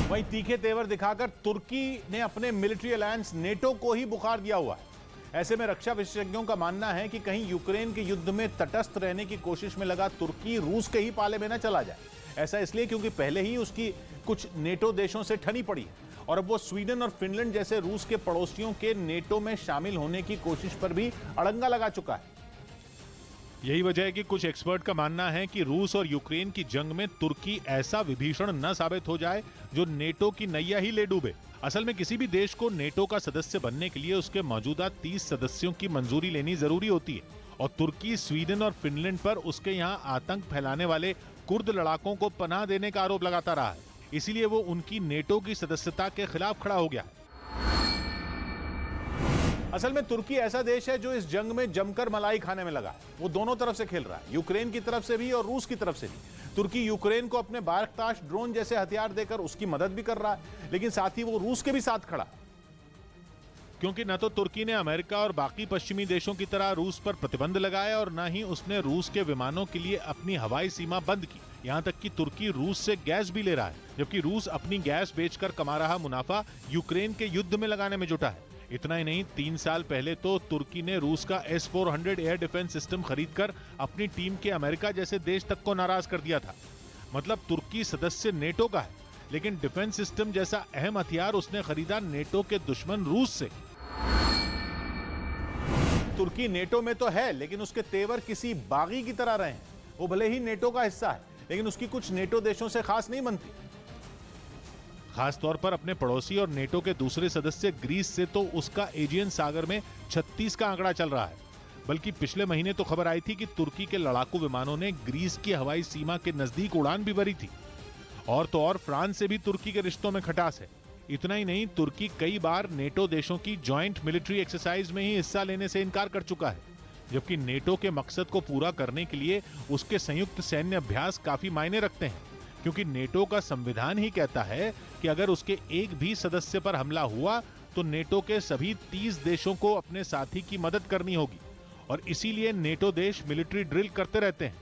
वहीं तीखे तेवर दिखाकर तुर्की ने अपने मिलिट्री अलायंस नेटो को ही बुखार दिया हुआ है। ऐसे में रक्षा विशेषज्ञों का मानना है कि कहीं यूक्रेन के युद्ध में तटस्थ रहने की कोशिश में लगा तुर्की रूस के ही पाले में न चला जाए। ऐसा इसलिए क्योंकि पहले ही उसकी कुछ नेटो देशों से ठनी पड़ी है और अब वो स्वीडन और फिनलैंड जैसे रूस के पड़ोसियों के नेटो में शामिल होने की कोशिश पर भी अड़ंगा लगा चुका है। यही वजह है कि कुछ एक्सपर्ट का मानना है कि रूस और यूक्रेन की जंग में तुर्की ऐसा विभीषण न साबित हो जाए जो नेटो की नैया ही ले डूबे। असल में किसी भी देश को नेटो का सदस्य बनने के लिए उसके मौजूदा 30 सदस्यों की मंजूरी लेनी जरूरी होती है और तुर्की स्वीडन और फिनलैंड पर उसके यहाँ आतंक फैलाने वाले कुर्द लड़ाकों को पनाह देने का आरोप लगाता रहा है। इसीलिए वो उनकी नेटो की सदस्यता के खिलाफ खड़ा हो गया है। असल में तुर्की ऐसा देश है जो इस जंग में जमकर मलाई खाने में लगा है। वो दोनों तरफ से खेल रहा है, यूक्रेन की तरफ से भी और रूस की तरफ से भी। तुर्की यूक्रेन को अपने बारकताश ड्रोन जैसे हथियार देकर उसकी मदद भी कर रहा है, लेकिन साथ ही वो रूस के भी साथ खड़ा, क्योंकि न तो तुर्की ने अमेरिका और बाकी पश्चिमी देशों की तरह रूस पर प्रतिबंध लगाया और न ही उसने रूस के विमानों के लिए अपनी हवाई सीमा बंद की। यहाँ तक कि तुर्की रूस से गैस भी ले रहा है, जबकि रूस अपनी गैस बेचकर कमा रहा मुनाफा यूक्रेन के युद्ध में लगाने में जुटा है। इतना ही नहीं, 3 साल पहले तो तुर्की ने रूस का S-400 एयर डिफेंस सिस्टम खरीदकर अपनी टीम के अमेरिका जैसे देश तक को नाराज कर दिया था। मतलब तुर्की सदस्य नेटो का है, लेकिन डिफेंस सिस्टम जैसा अहम हथियार उसने खरीदा नेटो के दुश्मन रूस से। तुर्की नेटो में तो है, लेकिन उसके तेवर किसी बागी की तरह रहे हैं। वो भले ही नेटो का हिस्सा है, लेकिन उसकी कुछ नेटो देशों से खास नहीं बनती, खास तौर पर अपने पड़ोसी और नेटो के दूसरे सदस्य ग्रीस से तो उसका एजियन सागर में 36 का आंकड़ा चल रहा है। बल्कि पिछले महीने तो खबर आई थी कि तुर्की के लड़ाकू विमानों ने ग्रीस की हवाई सीमा के नजदीक उड़ान भी भरी थी। और तो और फ्रांस से भी तुर्की के रिश्तों में खटास है। इतना ही नहीं, तुर्की कई बार नेटो देशों की ज्वाइंट मिलिट्री एक्सरसाइज में ही हिस्सा लेने से इनकार कर चुका है, जबकि नेटो के मकसद को पूरा करने के लिए उसके संयुक्त सैन्य अभ्यास काफी मायने रखते हैं, क्योंकि नेटो का संविधान ही कहता है कि अगर उसके एक भी सदस्य पर हमला हुआ तो नेटो के सभी 30 देशों को अपने साथी की मदद करनी होगी और इसीलिए नेटो देश मिलिट्री ड्रिल करते रहते हैं।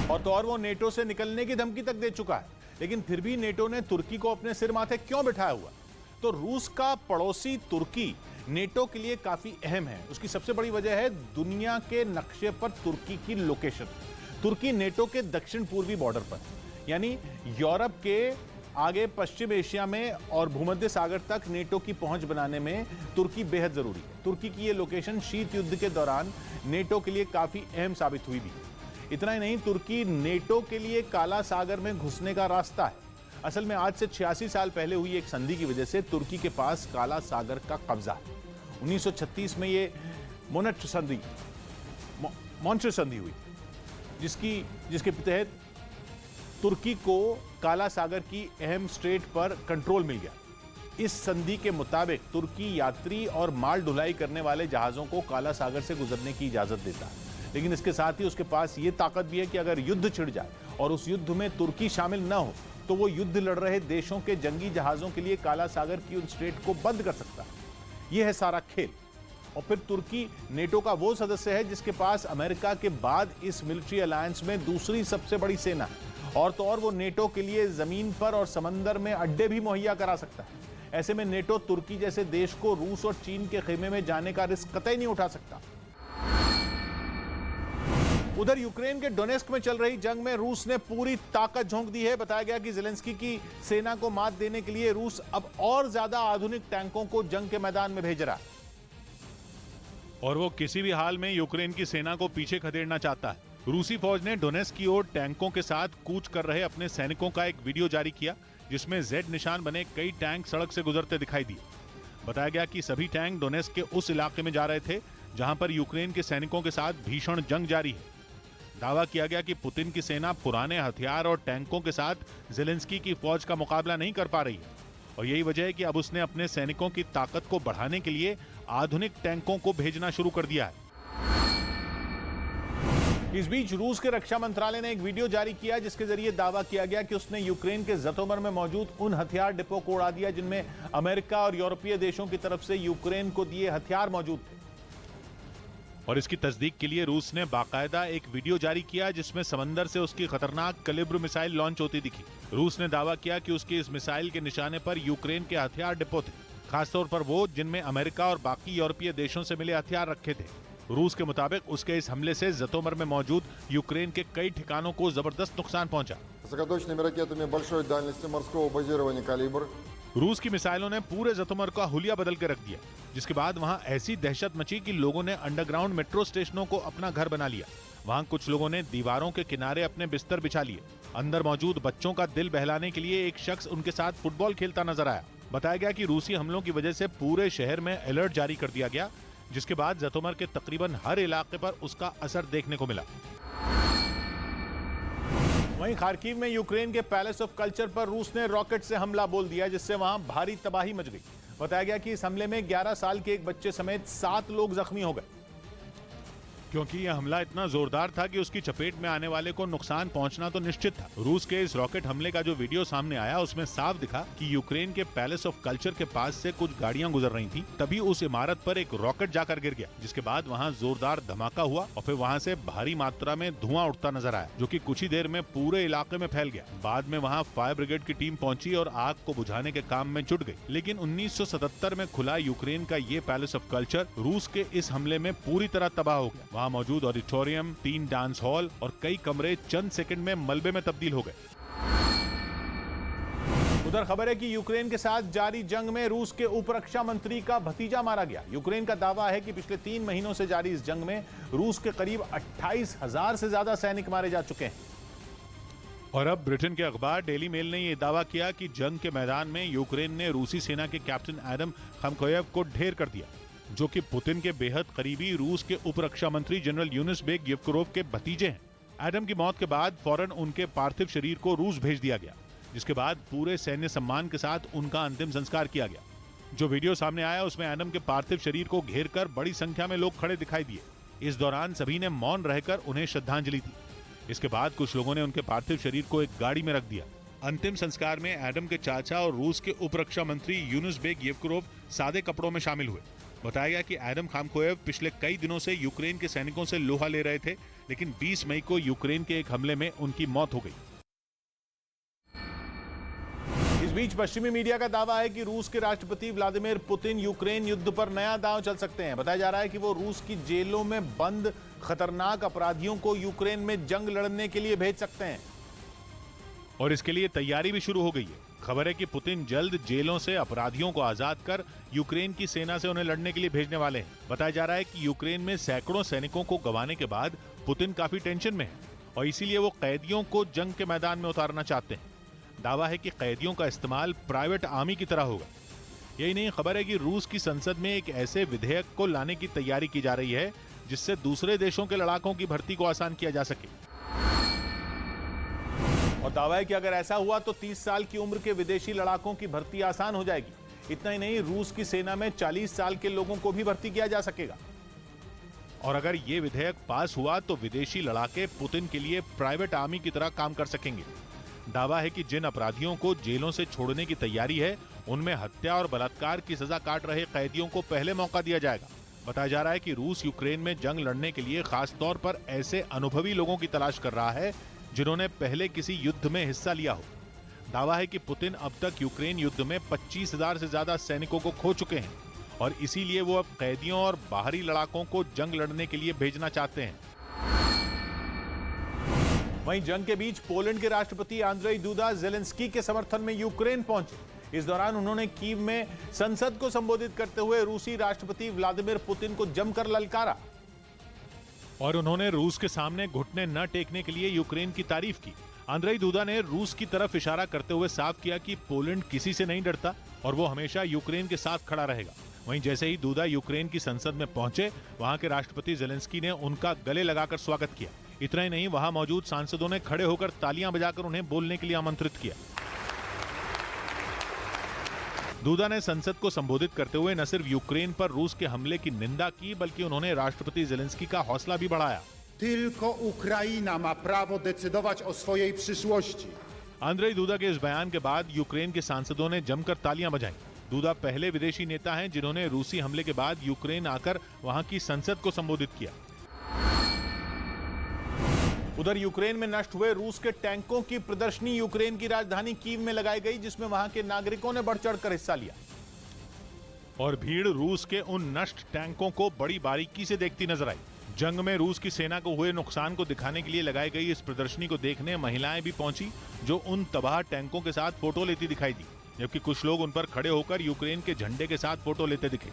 और तो और वो नेटो से निकलने की धमकी तक दे चुका है, लेकिन फिर भी नेटो ने तुर्की को अपने सिर माथे क्यों बिठाया हुआ? तो रूस का पड़ोसी तुर्की नेटो के लिए काफी अहम है। उसकी सबसे बड़ी वजह है दुनिया के नक्शे पर तुर्की की लोकेशन। तुर्की नेटो के दक्षिण पूर्वी बॉर्डर पर, यानी यूरोप के आगे पश्चिम एशिया में और भूमध्य सागर तक नेटो की पहुंच बनाने में तुर्की बेहद जरूरी है। तुर्की की यह लोकेशन शीत युद्ध के दौरान नेटो के लिए काफी अहम साबित हुई भी। इतना ही नहीं, तुर्की नेटो के लिए काला सागर में घुसने का रास्ता है। असल में आज से 86 साल पहले हुई एक संधि की वजह से तुर्की के पास काला सागर का कब्जा है। 1936 में ये मोन्ट्रे संधि हुई, जिसके तहत तुर्की को काला सागर की अहम स्ट्रेट पर कंट्रोल मिल गया। इस संधि के मुताबिक तुर्की यात्री और माल ढुलाई करने वाले जहाजों को काला सागर से गुजरने की इजाजत देता है, लेकिन इसके साथ ही उसके पास ये ताकत भी है कि अगर युद्ध छिड़ जाए और उस युद्ध में तुर्की शामिल न हो तो वो युद्ध लड़ रहे देशों के जंगी जहाजों के लिए काला सागर की उन स्ट्रेट को बंद कर सकता है। यह है सारा खेल। और फिर तुर्की नेटो का वो सदस्य है जिसके पास अमेरिका के बाद इस मिलिट्री अलायंस में दूसरी सबसे बड़ी सेना है, और तो और वो नेटो के लिए जमीन पर और समंदर में अड्डे भी मुहैया करा सकता है। ऐसे में नेटो तुर्की जैसे देश को रूस और चीन के खेमे में जाने का रिस्क कतई नहीं उठा सकता। उधर यूक्रेन के डोनेस्क में चल रही जंग में रूस ने पूरी ताकत झोंक दी है। बताया गया कि ज़ेलेंस्की की सेना को मात देने के लिए रूस अब और ज्यादा आधुनिक टैंकों को जंग के मैदान में भेज रहा है और वो किसी भी हाल में यूक्रेन की सेना को पीछे खदेड़ना चाहता है। रूसी फौज ने डोनेस्क की ओर टैंकों के साथ कूच कर रहे अपने सैनिकों का एक वीडियो जारी किया, जिसमें जेड निशान बने कई टैंक सड़क से गुजरते दिखाई दिए। बताया गया कि सभी टैंक डोनेस्क के उस इलाके में जा रहे थे जहां पर यूक्रेन के सैनिकों के साथ भीषण जंग जारी है। दावा किया गया कि पुतिन की सेना पुराने हथियार और टैंकों के साथ ज़ेलेंस्की की फौज का मुकाबला नहीं कर पा रही है और यही वजह है कि अब उसने अपने सैनिकों की ताकत को बढ़ाने के लिए आधुनिक टैंकों को भेजना शुरू कर दिया है। इस बीच रूस के रक्षा मंत्रालय ने एक वीडियो जारी किया जिसके जरिए दावा किया गया कि उसने यूक्रेन के जतोमर में मौजूद उन हथियार डिपो को उड़ा दिया जिनमें अमेरिका और यूरोपीय देशों की तरफ से यूक्रेन को दिए हथियार मौजूद थे। और इसकी तस्दीक के लिए रूस ने बाकायदा एक वीडियो जारी किया जिसमें समंदर से उसकी खतरनाक कैलिबर मिसाइल लॉन्च होती दिखी। रूस ने दावा किया कि उसकी इस मिसाइल के निशाने पर यूक्रेन के हथियार डिपो थे, खासतौर पर वो जिनमें अमेरिका और बाकी यूरोपीय देशों से मिले हथियार रखे थे। रूस के मुताबिक उसके इस हमले से जतोमर में मौजूद यूक्रेन के कई ठिकानों को जबरदस्त नुकसान पहुंचा। Высокоточными ракетами большой дальности морского базирования «Калибр» रूस की मिसाइलों ने पूरे जतोमर का हुलिया बदल के रख दिया, जिसके बाद वहां ऐसी दहशत मची कि लोगों ने अंडरग्राउंड मेट्रो स्टेशनों को अपना घर बना लिया। वहां कुछ लोगों ने दीवारों के किनारे अपने बिस्तर बिछा लिए। अंदर मौजूद बच्चों का दिल बहलाने के लिए एक शख्स उनके साथ फुटबॉल खेलता नजर आया। बताया गया कि रूसी हमलों की वजह से पूरे शहर में अलर्ट जारी कर दिया गया, जिसके बाद जतोमर के तकरीबन हर इलाके पर उसका असर देखने को मिला। वहीं खार्किव में यूक्रेन के पैलेस ऑफ कल्चर पर रूस ने रॉकेट से हमला बोल दिया, जिससे वहां भारी तबाही मच गई। बताया गया कि इस हमले में 11 साल के एक बच्चे समेत 7 लोग जख्मी हो गए, क्योंकि यह हमला इतना जोरदार था कि उसकी चपेट में आने वाले को नुकसान पहुंचना तो निश्चित था। रूस के इस रॉकेट हमले का जो वीडियो सामने आया उसमें साफ दिखा कि यूक्रेन के पैलेस ऑफ कल्चर के पास से कुछ गाड़ियां गुजर रही थीं, तभी उस इमारत पर एक रॉकेट जाकर गिर गया, जिसके बाद वहां जोरदार धमाका हुआ और फिर वहां से भारी मात्रा में धुआं उठता नजर आया, जो कि कुछ ही देर में पूरे इलाके में फैल गया। बाद में वहां फायर ब्रिगेड की टीम पहुंची और आग को बुझाने के काम में जुट गई, लेकिन 1977 में खुला यूक्रेन का ये पैलेस ऑफ कल्चर रूस के इस हमले में पूरी तरह तबाह हो गया। वहां मौजूद ऑडिटोरियम, 3 डांस हॉल और कई कमरे चंद सेकंड में मलबे में तब्दील हो गए। उधर खबर है कि यूक्रेन के साथ जारी जंग में रूस के उप रक्षा मंत्री का भतीजा मारा गया। यूक्रेन का दावा है कि पिछले 3 महीनों से जारी इस जंग में रूस के करीब 28,000 से ज्यादा सैनिक मारे जा चुके हैं। और अब ब्रिटेन के अखबार डेली मेल ने यह दावा किया कि जंग के मैदान में यूक्रेन ने रूसी सेना के कैप्टन एडम खामकोयेव को ढेर कर दिया, जो कि पुतिन के बेहद करीबी रूस के उप रक्षा मंत्री जनरल यूनुस बेग येवकोरोव के भतीजे हैं। एडम की मौत के बाद फौरन उनके पार्थिव शरीर को रूस भेज दिया गया, जिसके बाद पूरे सैन्य सम्मान के साथ उनका अंतिम संस्कार किया गया। जो वीडियो सामने आया उसमें एडम के पार्थिव शरीर को घेरकर बड़ी संख्या में लोग खड़े दिखाई दिए। इस दौरान सभी ने मौन रहकर उन्हें श्रद्धांजलि दी। इसके बाद कुछ लोगों ने उनके पार्थिव शरीर को एक गाड़ी में रख दिया। अंतिम संस्कार में एडम के चाचा और रूस के उप रक्षा मंत्री यूनुस बेग येवकोरोव सादे कपड़ों में शामिल हुए। बताया गया कि एडम खामकोयेव पिछले कई दिनों से यूक्रेन के सैनिकों से लोहा ले रहे थे, लेकिन 20 मई को यूक्रेन के एक हमले में उनकी मौत हो गई। इस बीच पश्चिमी मीडिया का दावा है कि रूस के राष्ट्रपति व्लादिमीर पुतिन यूक्रेन युद्ध पर नया दांव चल सकते हैं। बताया जा रहा है कि वो रूस की जेलों में बंद खतरनाक अपराधियों को यूक्रेन में जंग लड़ने के लिए भेज सकते हैं, और इसके लिए तैयारी भी शुरू हो गई है। खबर है कि पुतिन जल्द जेलों से अपराधियों को आजाद कर यूक्रेन की सेना से उन्हें लड़ने के लिए भेजने वाले हैं। बताया जा रहा है कि यूक्रेन में सैकड़ों सैनिकों को गंवाने के बाद पुतिन काफी टेंशन में है और इसीलिए वो कैदियों को जंग के मैदान में उतारना चाहते हैं। दावा है कि कैदियों का इस्तेमाल प्राइवेट आर्मी की तरह होगा। यही नहीं, खबर है कि रूस की संसद में एक ऐसे विधेयक को लाने की तैयारी की जा रही है जिससे दूसरे देशों के लड़ाकों की भर्ती को आसान किया जा सके। और दावा है कि अगर ऐसा हुआ तो 30 साल की उम्र के विदेशी लड़ाकों की भर्ती आसान हो जाएगी। इतना ही नहीं, रूस की सेना में 40 साल के लोगों को भी भर्ती किया जा सकेगा। और अगर ये विधेयक पास हुआ तो विदेशी लड़ाके पुतिन के लिए प्राइवेट आर्मी की तरह काम कर सकेंगे। दावा है कि जिन अपराधियों को जेलों से छोड़ने की तैयारी है उनमें हत्या और बलात्कार की सजा काट रहे कैदियों को पहले मौका दिया जाएगा। बताया जा रहा है कि रूस यूक्रेन में जंग लड़ने के लिए खास तौर पर ऐसे अनुभवी लोगों की तलाश कर रहा है जिन्होंने पहले किसी युद्ध में हिस्सा लिया हो। दावा है कि पुतिन अब तक यूक्रेन युद्ध में 25,000 से ज्यादा सैनिकों को खो चुके हैं और इसीलिए वो अब कैदियों और बाहरी लड़ाकों को जंग लड़ने के लिए भेजना चाहते हैं। वहीं जंग के बीच पोलैंड के राष्ट्रपति आंद्रेई दुदा ज़ेलेंस्की के समर्थन में यूक्रेन पहुंचे। इस दौरान उन्होंने कीव में संसद को संबोधित करते हुए रूसी राष्ट्रपति व्लादिमीर पुतिन को जमकर ललकारा और उन्होंने रूस के सामने घुटने न टेकने के लिए यूक्रेन की तारीफ की। आंद्रेई दुदा ने रूस की तरफ इशारा करते हुए साफ किया कि पोलैंड किसी से नहीं डरता और वो हमेशा यूक्रेन के साथ खड़ा रहेगा। वहीं जैसे ही दुदा यूक्रेन की संसद में पहुंचे, वहां के राष्ट्रपति ज़ेलेंस्की ने उनका गले लगाकर स्वागत किया। इतना ही नहीं, वहां मौजूद सांसदों ने खड़े होकर तालियां बजाकर उन्हें बोलने के लिए आमंत्रित किया। दुदा ने संसद को संबोधित करते हुए न सिर्फ यूक्रेन पर रूस के हमले की निंदा की, बल्कि उन्होंने राष्ट्रपति ज़ेलेंस्की का हौसला भी बढ़ाया। Tylko Ukraina ma prawo decydować o swojej przyszłości. Andrzej Duda के इस बयान के बाद यूक्रेन के सांसदों ने जमकर तालियां बजाईं। दूदा पहले विदेशी नेता हैं जिन्होंने रूसी हमले के बाद यूक्रेन आकर वहां की संसद को संबोधित किया। उधर यूक्रेन में नष्ट हुए रूस के टैंकों की प्रदर्शनी यूक्रेन की राजधानी कीव में लगाई गई, जिसमें वहां के नागरिकों ने बढ़ चढ़कर हिस्सा लिया और भीड़ रूस के उन नष्ट टैंकों को बड़ी बारीकी से देखती नजर आई। जंग में रूस की सेना को हुए नुकसान को दिखाने के लिए लगाई गई इस प्रदर्शनी को देखने महिलाएं भी पहुंची, जो उन तबाह टैंकों के साथ फोटो लेती दिखाई दी, जबकि कुछ लोग उन पर खड़े होकर यूक्रेन के झंडे के साथ फोटो लेते दिखे।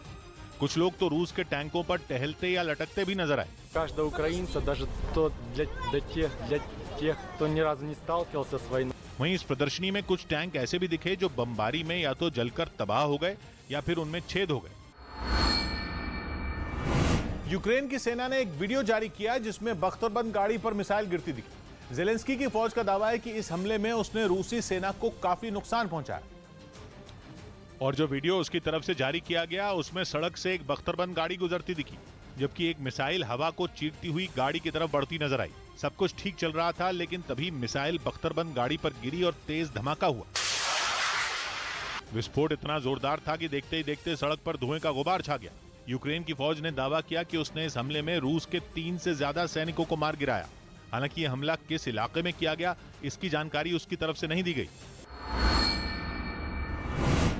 कुछ लोग तो रूस के टैंकों पर टहलते या लटकते भी नजर आए। Каждого украинца, даже для тех, кто ни разу не сталкивался с войной. वहीं इस प्रदर्शनी में कुछ टैंक ऐसे भी दिखे जो बमबारी में या तो जलकर तबाह हो गए या फिर उनमें छेद हो गए। यूक्रेन की सेना ने एक वीडियो जारी किया जिसमें बख्तरबंद गाड़ी पर मिसाइल गिरती दिखी। जेलेंस्की की फौज का दावा है कि इस हमले में उसने रूसी सेना को काफी नुकसान पहुंचाया और जो वीडियो उसकी तरफ से जारी किया गया उसमें सड़क से एक बख्तरबंद गाड़ी गुजरती दिखी, जबकि एक मिसाइल हवा को चीरती हुई गाड़ी की तरफ बढ़ती नजर आई। सब कुछ ठीक चल रहा था, लेकिन तभी मिसाइल बख्तरबंद गाड़ी पर गिरी और तेज धमाका हुआ। विस्फोट इतना जोरदार था कि देखते ही देखते सड़क पर धुएं का गुबार छा गया। यूक्रेन की फौज ने दावा किया कि उसने इस हमले में रूस के 3 से ज्यादा सैनिकों को मार गिराया। हालांकि यह हमला किस इलाके में किया गया, इसकी जानकारी उसकी तरफ से नहीं दी गई।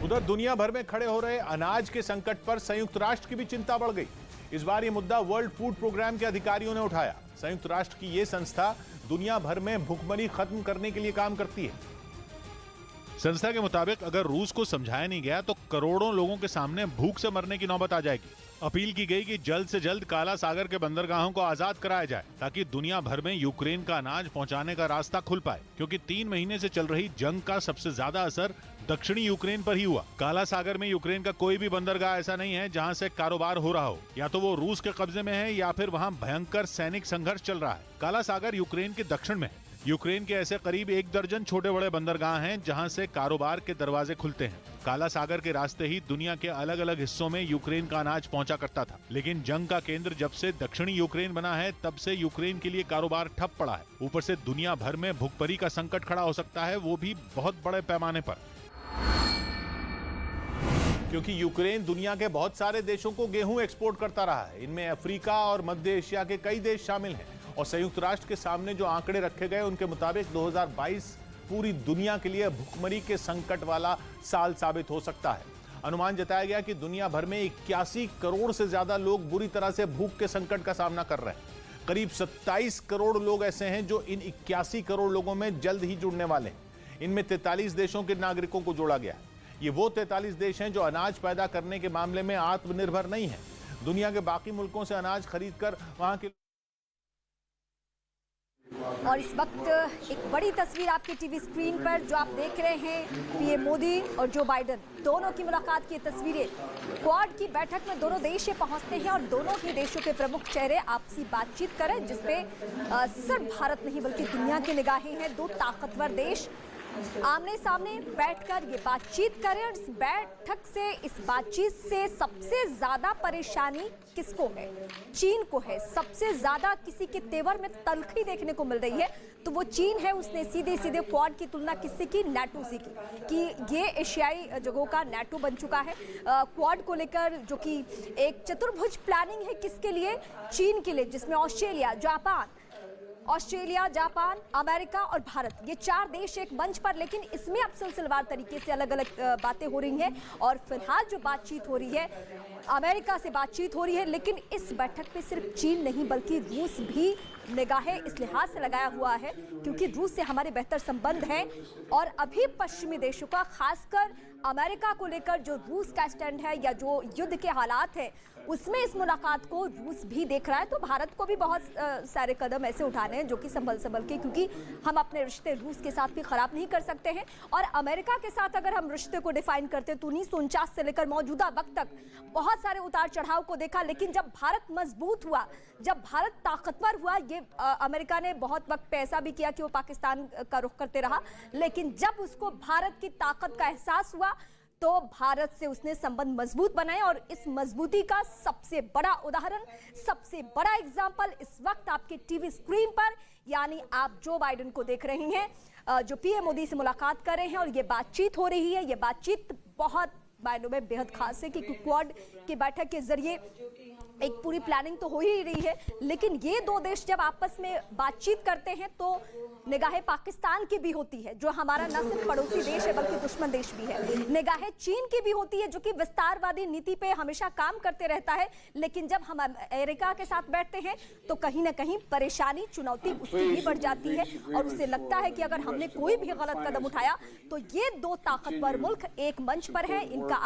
उधर दुनिया भर में खड़े हो रहे अनाज के संकट पर संयुक्त राष्ट्र की भी चिंता बढ़ गई। इस बार ये मुद्दा वर्ल्ड फूड प्रोग्राम के अधिकारियों ने उठाया। संयुक्त राष्ट्र की ये संस्था दुनिया भर में भूखमरी खत्म करने के लिए काम करती है। संस्था के मुताबिक अगर रूस को समझाया नहीं गया तो करोड़ों लोगों के सामने भूख से मरने की नौबत आ जाएगी। अपील की गई कि जल्द से जल्द काला सागर के बंदरगाहों को आजाद कराया जाए ताकि दुनिया भर में यूक्रेन का अनाज पहुंचाने का रास्ता खुल पाए, क्योंकि 3 महीने से चल रही जंग का सबसे ज्यादा असर दक्षिणी यूक्रेन पर ही हुआ। काला सागर में यूक्रेन का कोई भी बंदरगाह ऐसा नहीं है जहां से कारोबार हो रहा हो, या तो वो रूस के कब्जे में है या फिर वहां भयंकर सैनिक संघर्ष चल रहा है। काला सागर यूक्रेन के दक्षिण में है। यूक्रेन के ऐसे करीब 1 दर्जन छोटे बड़े बंदरगाह हैं जहां से कारोबार के दरवाजे खुलते हैं। काला सागर के रास्ते ही दुनिया के अलग अलग हिस्सों में यूक्रेन का अनाज पहुंचा करता था, लेकिन जंग का केंद्र जब से दक्षिणी यूक्रेन बना है तब से यूक्रेन के लिए कारोबार ठप पड़ा है। ऊपर से दुनिया भर में भुखमरी का संकट खड़ा हो सकता है, वो भी बहुत बड़े पैमाने पर, क्योंकि यूक्रेन दुनिया के बहुत सारे देशों को गेहूं एक्सपोर्ट करता रहा है। इनमें अफ्रीका और मध्य एशिया के कई देश शामिल हैं और संयुक्त राष्ट्र के सामने जो आंकड़े रखे गए उनके मुताबिक 2022 पूरी दुनिया के लिए भुखमरी के संकट वाला साल साबित हो सकता है। अनुमान जताया गया कि दुनिया भर में 81 करोड़ से ज्यादा लोग बुरी तरह से भूख के संकट का सामना कर रहे हैं। करीब 27 करोड़ लोग ऐसे हैं जो इन 81 करोड़ लोगों में जल्द ही जुड़ने वाले हैं। इनमें 43 देशों के नागरिकों को जोड़ा गया है। ये वो 43 देश हैं जो अनाज पैदा करने के मामले में आत्मनिर्भर नहीं है। दुनिया के बाकी मुल्कों से अनाज खरीदकर वहां के और इस वक्त एक बड़ी तस्वीर आपके टीवी स्क्रीन पर जो आप देख रहे हैं, पीएम मोदी और जो बाइडेन दोनों की मुलाकात की तस्वीरें। क्वाड की बैठक में दोनों देश पहुंचते हैं और दोनों ही देशों के प्रमुख चेहरे आपसी बातचीत करें, जिसपे सिर्फ भारत नहीं बल्कि दुनिया की निगाहें हैं। 2 ताकतवर देश आमने सामने बैठकर ये बातचीत करें और इस बातचीत से सबसे ज्यादा परेशानी किसको है? चीन को है। सबसे ज्यादा किसी के तेवर में तलखी देखने को मिल रही है तो वो चीन है। उसने सीधे सीधे क्वाड की तुलना किससे की? नाटो से की कि ये एशियाई जगहों का नाटो बन चुका है। क्वाड को लेकर जो कि एक चतुर्भुज प्लानिंग है, किसके लिए? चीन के लिए, जिसमें ऑस्ट्रेलिया, जापान, अमेरिका और भारत, ये 4 देश एक मंच पर। लेकिन इसमें अब सिलसिलेवार तरीके से अलग अलग बातें हो रही हैं और फिलहाल जो बातचीत हो रही है, अमेरिका से बातचीत हो रही है। लेकिन इस बैठक पे सिर्फ चीन नहीं बल्कि रूस भी निगाहें इस लिहाज से लगाया हुआ है क्योंकि रूस से हमारे बेहतर संबंध हैं और अभी पश्चिमी देशों का, खासकर अमेरिका को लेकर जो रूस का स्टैंड है या जो युद्ध के हालात हैं उसमें इस मुलाकात को रूस भी देख रहा है। तो भारत को भी बहुत सारे कदम ऐसे उठाने हैं जो कि संभल के, क्योंकि हम अपने रिश्ते रूस के साथ भी खराब नहीं कर सकते हैं। और अमेरिका के साथ अगर हम रिश्ते को डिफाइन करते हैं तो 1949 से लेकर मौजूदा वक्त तक बहुत सारे उतार चढ़ाव को देखा। लेकिन जब भारत मजबूत हुआ, जब भारत ताकतवर हुआ, ये अमेरिका ने बहुत वक्त पे ऐसा भी किया कि वो पाकिस्तान का रुख करते रहा, लेकिन जब उसको भारत की ताकत का एहसास हुआ तो भारत से उसने संबंध मजबूत बनाए। और इस मजबूती का सबसे बड़ा उदाहरण, सबसे बड़ा एग्जाम्पल इस वक्त आपके टीवी स्क्रीन पर, यानी आप जो बाइडेन को देख रहे हैं जो पीएम मोदी से मुलाकात कर रहे हैं और ये बातचीत हो रही है। ये बातचीत बहुत मायनों में बेहद खास है कि क्वाड की बैठक के जरिए एक पूरी प्लानिंग तो हो ही रही है, लेकिन ये दो देश जब आपस में बातचीत करते हैं तो निगाहें पाकिस्तान की भी होती है, जो हमारा न सिर्फ पड़ोसी देश है बल्कि दुश्मन देश भी है। निगाहें चीन की भी होती है, जो कि विस्तारवादी नीति पे हमेशा काम करते रहता है, लेकिन जब हम अमेरिका के साथ बैठते हैं तो कहीं ना कहीं परेशानी, चुनौती उसकी भी बढ़ जाती है और उसे लगता है कि अगर हमने कोई भी गलत कदम उठाया तो ये दो ताकतवर मुल्क एक मंच पर है, इनका